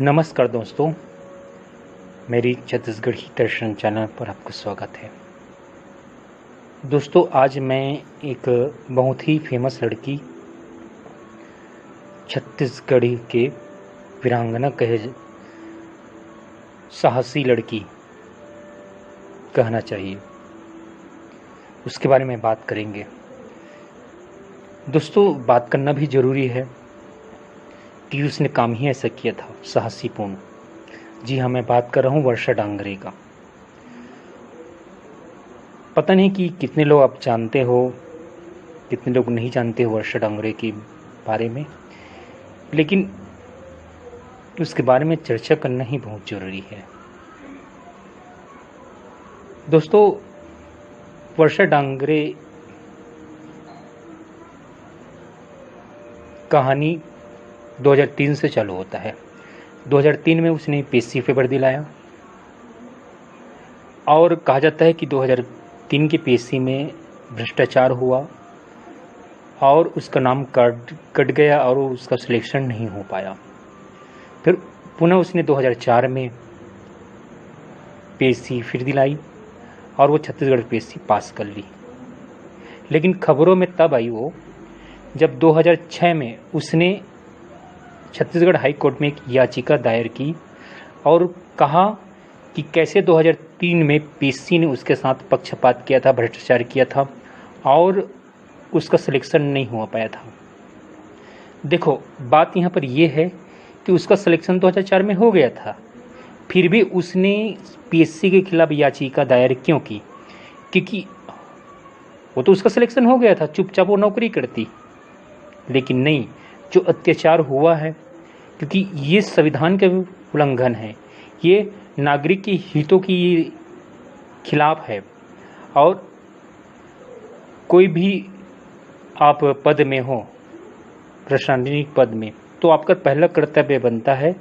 नमस्कार दोस्तों, मेरी छत्तीसगढ़ी दर्शन चैनल पर आपका स्वागत है। दोस्तों, आज मैं एक बहुत ही फेमस लड़की, छत्तीसगढ़ी के वीरांगना कहे, साहसी लड़की कहना चाहिए, उसके बारे में बात करेंगे। दोस्तों, बात करना भी ज़रूरी है कि उसने काम ही ऐसा किया था, साहसीपूर्ण। जी हाँ, मैं बात कर रहा हूँ वर्षा डांगरे का। पता नहीं कि कितने लोग आप जानते हो, कितने लोग नहीं जानते हो वर्षा डांगरे के बारे में, लेकिन उसके बारे में चर्चा करना ही बहुत ज़रूरी है। दोस्तों, वर्षा डांगरे कहानी 2003 से चालू होता है। 2003 में उसने पीएससी पेपर दिलाया और कहा जाता है कि 2003 के पीएससी में भ्रष्टाचार हुआ और उसका नाम कट गया और उसका सिलेक्शन नहीं हो पाया। फिर पुनः उसने 2004 में पीएससी फिर दिलाई और वो छत्तीसगढ़ पीएससी पास कर ली। लेकिन खबरों में तब आई वो जब 2006 में उसने छत्तीसगढ़ हाई कोर्ट में एक याचिका दायर की और कहा कि कैसे 2003 में पीएससी ने उसके साथ पक्षपात किया था, भ्रष्टाचार किया था और उसका सिलेक्शन नहीं हो पाया था। देखो, बात यहाँ पर यह है कि उसका सिलेक्शन 2004 में हो गया था, फिर भी उसने पीएससी के खिलाफ याचिका दायर क्यों की? क्योंकि वो तो उसका सिलेक्शन हो गया था, चुपचाप वो नौकरी करती। लेकिन नहीं, जो अत्याचार हुआ है, क्योंकि ये संविधान का उल्लंघन है, ये नागरिक के हितों की खिलाफ है। और कोई भी आप पद में हो, प्रशासनिक पद में, तो आपका पहला कर्तव्य बनता है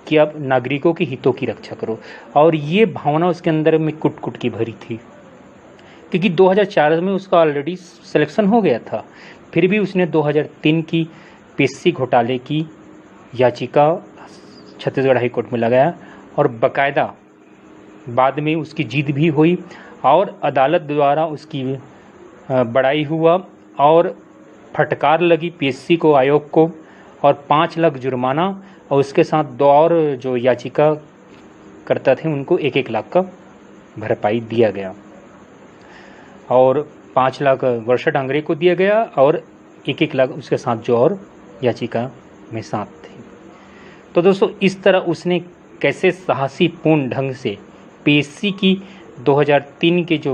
कि आप नागरिकों के हितों की रक्षा करो। और ये भावना उसके अंदर में कुट कुट की भरी थी, क्योंकि 2004 में उसका ऑलरेडी सिलेक्शन हो गया था। फिर भी उसने 2003 की पीएससी घोटाले की याचिका छत्तीसगढ़ हाई कोर्ट में लगाया और बाकायदा बाद में उसकी जीत भी हुई और अदालत द्वारा उसकी बड़ाई हुआ और फटकार लगी पीएससी को, आयोग को, और 5 लाख जुर्माना और उसके साथ 2 और जो याचिका करता थे उनको 1-1 लाख का भरपाई दिया गया और 5 लाख वर्षा डांगरे को दिया गया और 1-1 लाख उसके साथ जो और याचिका में साथ थे। तो दोस्तों, इस तरह उसने कैसे साहसीपूर्ण ढंग से पीएससी की 2003 के जो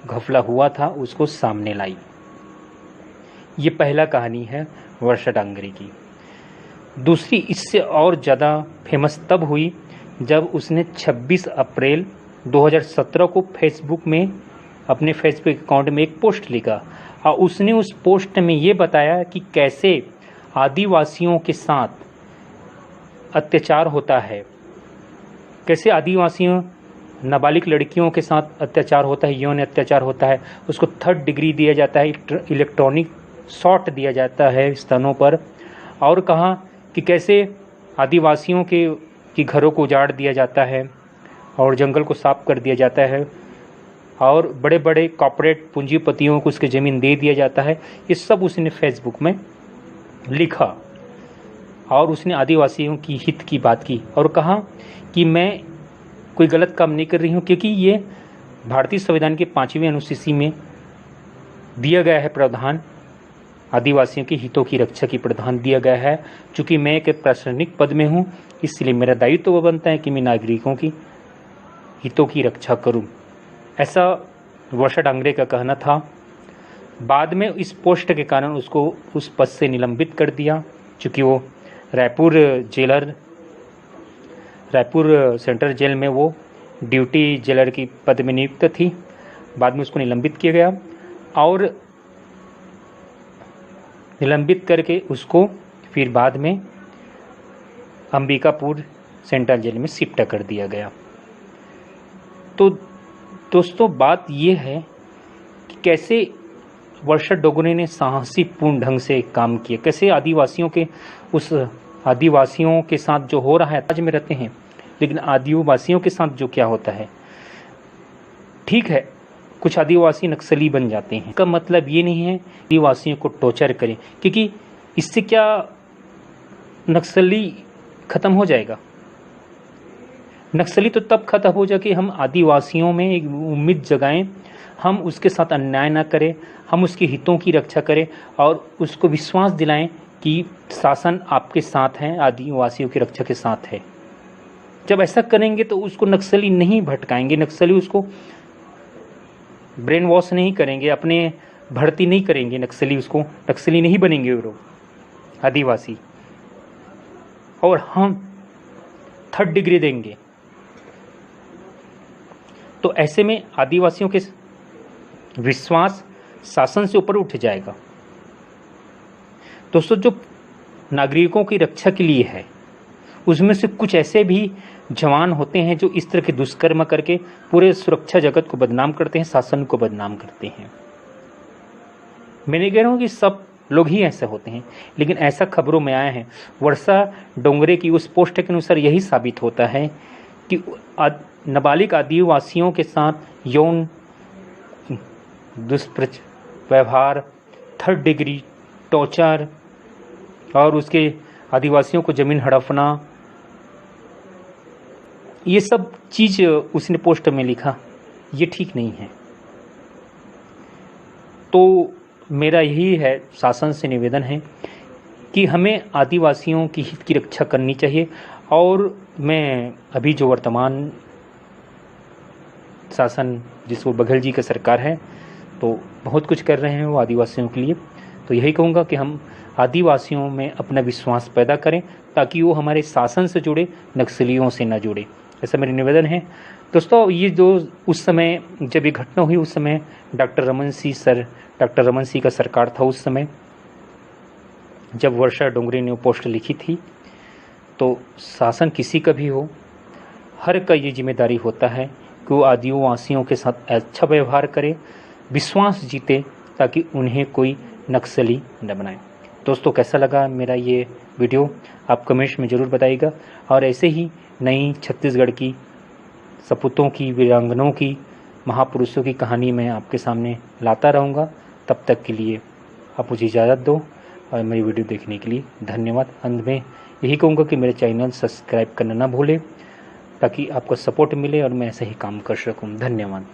घपला हुआ था उसको सामने लाई। ये पहला कहानी है वर्षा डांगरे की। दूसरी इससे और ज़्यादा फेमस तब हुई जब उसने 26 अप्रैल 2017 को फेसबुक में, अपने फेसबुक अकाउंट में एक पोस्ट लिखा और उसने उस पोस्ट में ये बताया कि कैसे आदिवासियों के साथ अत्याचार होता है, कैसे आदिवासियों, नाबालिग लड़कियों के साथ अत्याचार होता है, यौन अत्याचार होता है, उसको 3rd डिग्री दिया जाता है, इलेक्ट्रॉनिक शॉट दिया जाता है स्तनों पर। और कहा कि कैसे आदिवासियों के घरों को उजाड़ दिया जाता है और जंगल को साफ कर दिया जाता है और बड़े बड़े कॉर्पोरेट पूंजीपतियों को उसकी ज़मीन दे दिया जाता है। ये सब उसने फेसबुक में लिखा और उसने आदिवासियों की हित की बात की और कहा कि मैं कोई गलत काम नहीं कर रही हूँ, क्योंकि ये भारतीय संविधान के 5वें अनुसूची में दिया गया है प्रावधान, आदिवासियों के हितों की रक्षा की प्रावधान दिया गया है। चूँकि मैं एक प्रशासनिक पद में हूँ, इसलिए मेरा दायित्व तो बनता है कि मैं नागरिकों की हितों की रक्षा करूँ। ऐसा वर्षा डांगरे का कहना था। बाद में इस पोस्ट के कारण उसको उस पद से निलंबित कर दिया, चूँकि वो रायपुर सेंट्रल जेल में वो ड्यूटी जेलर की पद में नियुक्त थी। बाद में उसको निलंबित किया गया और निलंबित करके उसको फिर बाद में अंबिकापुर सेंट्रल जेल में शिफ्ट कर दिया गया। तो दोस्तों, बात ये है कि कैसे वर्षा डोगरे ने साहसीपूर्ण ढंग से काम किया, कैसे आदिवासियों के उस आदिवासियों के साथ जो हो रहा है, राज्य में रहते हैं, लेकिन आदिवासियों के साथ जो क्या होता है, ठीक है कुछ आदिवासी नक्सली बन जाते हैं, इसका मतलब ये नहीं है आदिवासियों को टॉर्चर करें, क्योंकि इससे क्या नक्सली खत्म हो जाएगा। नक्सली तो तब खत्म हो जाए कि हम आदिवासियों में एक उम्मीद जगाएं, हम उसके साथ अन्याय ना करें, हम उसके हितों की रक्षा करें और उसको विश्वास दिलाएं कि शासन आपके साथ है, आदिवासियों की रक्षा के साथ है। जब ऐसा करेंगे तो उसको नक्सली नहीं भटकाएंगे, नक्सली उसको ब्रेन वॉश नहीं करेंगे, अपने भर्ती नहीं करेंगे, नक्सली उसको नक्सली नहीं बनेंगे वो लोग आदिवासी। और हम 3rd डिग्री देंगे तो ऐसे में आदिवासियों के विश्वास शासन से ऊपर उठ जाएगा। दोस्तों, जो नागरिकों की रक्षा के लिए है उसमें से कुछ ऐसे भी जवान होते हैं जो इस तरह के दुष्कर्म करके पूरे सुरक्षा जगत को बदनाम करते हैं, शासन को बदनाम करते हैं। मैं नहीं कह रहा हूँ कि सब लोग ही ऐसे होते हैं, लेकिन ऐसा खबरों में आया है। वर्षा डोंगरे की उस पोस्ट के अनुसार यही साबित होता है कि नाबालिग आदिवासियों के साथ यौन दुष्व्यवहार, 3rd डिग्री टॉर्चर और उसके आदिवासियों को जमीन हड़पना, ये सब चीज़ उसने पोस्ट में लिखा, ये ठीक नहीं है। तो मेरा यही है, शासन से निवेदन है कि हमें आदिवासियों की हित की रक्षा करनी चाहिए। और मैं अभी जो वर्तमान शासन जिसको बघेल जी का सरकार है, तो बहुत कुछ कर रहे हैं वो आदिवासियों के लिए। तो यही कहूँगा कि हम आदिवासियों में अपना विश्वास पैदा करें ताकि वो हमारे शासन से जुड़े, नक्सलियों से न जुड़े, ऐसा मेरा निवेदन है। दोस्तों, ये जो उस समय जब ये घटना हुई उस समय डॉक्टर रमन सिंह का सरकार था। उस समय जब वर्षा डोंगरे ने वो पोस्ट लिखी थी, तो शासन किसी का भी हो, हर का ये जिम्मेदारी होता है कि वो आदिवासियों के साथ अच्छा व्यवहार करे, विश्वास जीते, ताकि उन्हें कोई नक्सली न बनाए। दोस्तों, कैसा लगा मेरा ये वीडियो आप कमेंट्स में ज़रूर बताइएगा। और ऐसे ही नई छत्तीसगढ़ की सपूतों की, वीरांगनाओं की, महापुरुषों की कहानी मैं आपके सामने लाता रहूँगा। तब तक के लिए आप मुझे इजाज़त दो और मेरी वीडियो देखने के लिए धन्यवाद। अंत में यही कहूँगा कि मेरे चैनल सब्सक्राइब करना ना भूलें ताकि आपको सपोर्ट मिले और मैं ऐसे ही काम कर सकूँ। धन्यवाद।